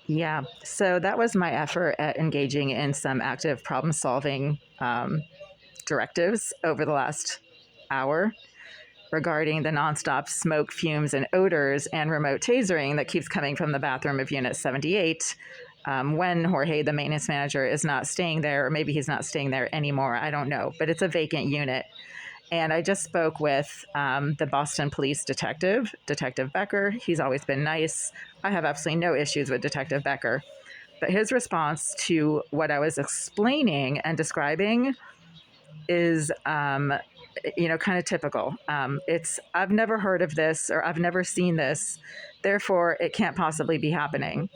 Yeah, so that was my effort at engaging in some active problem solving directives over the last hour regarding the nonstop smoke, fumes, and odors and remote tasering that keeps coming from the bathroom of Unit 78 when Jorge, the maintenance manager, is not staying there, or maybe he's not staying there anymore. I don't know, but it's a vacant unit. And I just spoke with the Boston Police detective, Detective Becker. He's always been nice. I have absolutely no issues with Detective Becker. But his response to what I was explaining and describing is, kind of typical. It's, I've never heard of this, or I've never seen this, therefore it can't possibly be happening.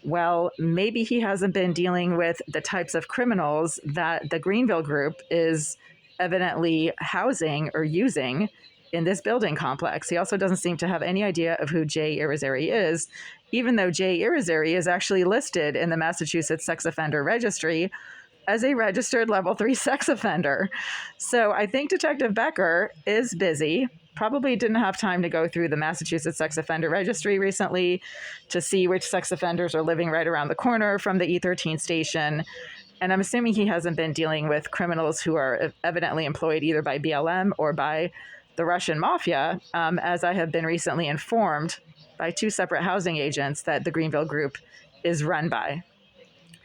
Well, maybe he hasn't been dealing with the types of criminals that the Greenville group is evidently housing or using in this building complex. He also doesn't seem to have any idea of who Jay Irizarry is, even though Jay Irizarry is actually listed in the Massachusetts Sex Offender Registry as a registered level 3 sex offender. So I think Detective Becker is busy, probably didn't have time to go through the Massachusetts Sex Offender Registry recently to see which sex offenders are living right around the corner from the E13 station. And I'm assuming he hasn't been dealing with criminals who are evidently employed either by BLM or by the Russian mafia, as I have been recently informed by 2 separate housing agents that the Greenville group is run by.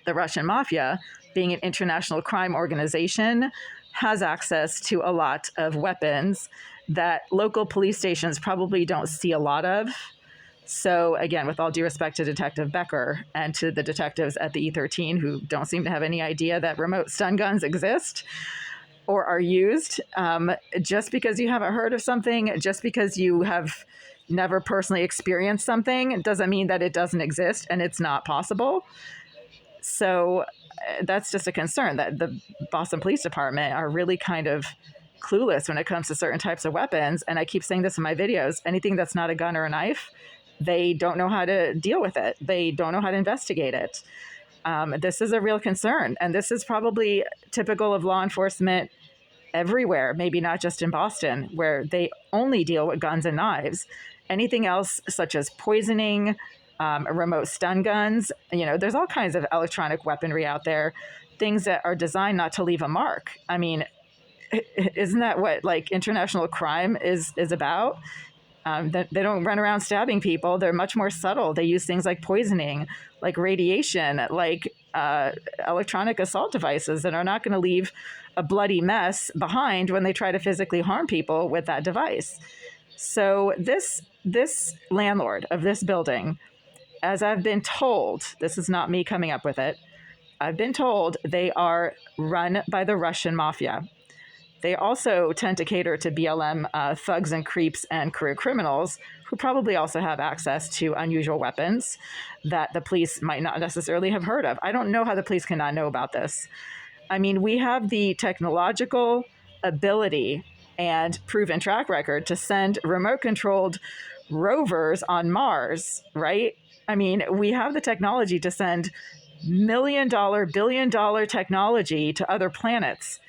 The Russian mafia, being an international crime organization, has access to a lot of weapons that local police stations probably don't see a lot of. So again, with all due respect to Detective Becker and to the detectives at the E13 who don't seem to have any idea that remote stun guns exist or are used, just because you haven't heard of something, just because you have never personally experienced something, doesn't mean that it doesn't exist and it's not possible. So that's just a concern that the Boston Police Department are really kind of clueless when it comes to certain types of weapons. And I keep saying this in my videos, anything that's not a gun or a knife, they don't know how to deal with it. They don't know how to investigate it. This is a real concern. And this is probably typical of law enforcement everywhere, maybe not just in Boston, where they only deal with guns and knives. Anything else, such as poisoning, remote stun guns, there's all kinds of electronic weaponry out there, things that are designed not to leave a mark. I mean, isn't that what international crime is about? They don't run around stabbing people. They're much more subtle. They use things like poisoning, like radiation, like electronic assault devices that are not going to leave a bloody mess behind when they try to physically harm people with that device. So this landlord of this building, as I've been told, this is not me coming up with it, I've been told they are run by the Russian mafia. They also tend to cater to BLM thugs and creeps and career criminals who probably also have access to unusual weapons that the police might not necessarily have heard of. I don't know how the police cannot know about this. I mean, we have the technological ability and proven track record to send remote-controlled rovers on Mars, right? I mean, we have the technology to send million-dollar, billion-dollar technology to other planets.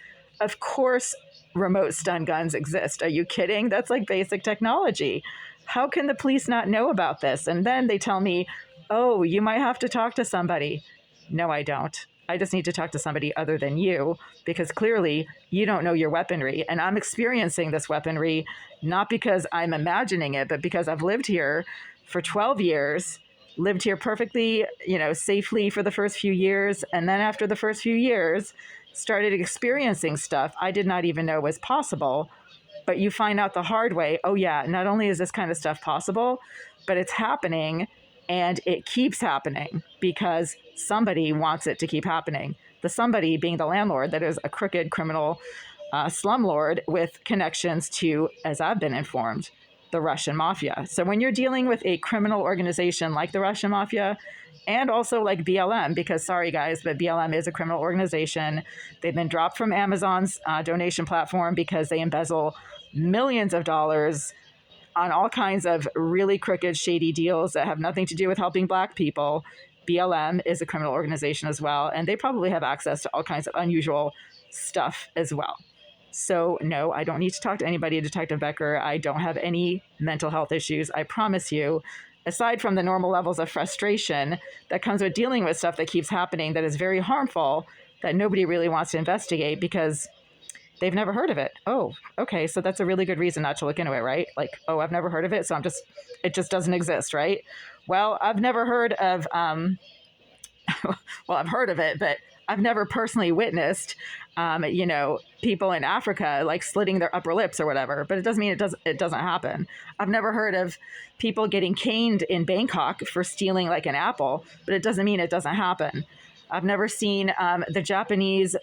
Of course, remote stun guns exist. Are you kidding? That's like basic technology. How can the police not know about this? And then they tell me, oh, you might have to talk to somebody. No, I don't. I just need to talk to somebody other than you, because clearly you don't know your weaponry. And I'm experiencing this weaponry not because I'm imagining it, but because I've lived here for 12 years, lived here perfectly, safely for the first few years. And then after the first few years, started experiencing stuff I did not even know was possible. But you find out the hard way, oh yeah, not only is this kind of stuff possible, but it's happening. And it keeps happening because somebody wants it to keep happening. The somebody being the landlord that is a crooked criminal slumlord with connections to, as I've been informed, the Russian mafia. So when you're dealing with a criminal organization like the Russian mafia, and also like BLM, because sorry guys, but BLM is a criminal organization. They've been dropped from Amazon's donation platform because they embezzle millions of dollars on all kinds of really crooked, shady deals that have nothing to do with helping Black people. BLM is a criminal organization as well, and they probably have access to all kinds of unusual stuff as well. So no, I don't need to talk to anybody, Detective Becker. I don't have any mental health issues, I promise you. aside from the normal levels of frustration that comes with dealing with stuff that keeps happening that is very harmful, that nobody really wants to investigate because they've never heard of it. Oh, okay, so that's a really good reason not to look into it, right? Like, oh, I've never heard of it, so it just doesn't exist, right? Well, I've never heard of, well, I've heard of it, but I've never personally witnessed, people in Africa like slitting their upper lips or whatever. But it doesn't mean it doesn't happen. I've never heard of people getting caned in Bangkok for stealing like an apple, but it doesn't mean it doesn't happen. I've never seen the Japanese,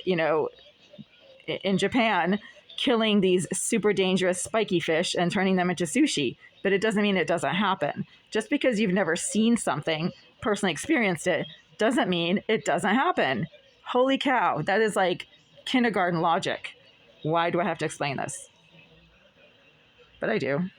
in Japan, killing these super dangerous spiky fish and turning them into sushi, but it doesn't mean it doesn't happen. Just because you've never seen something, personally experienced it, doesn't mean it doesn't happen. Holy cow, that is like kindergarten logic. Why do I have to explain this? But I do.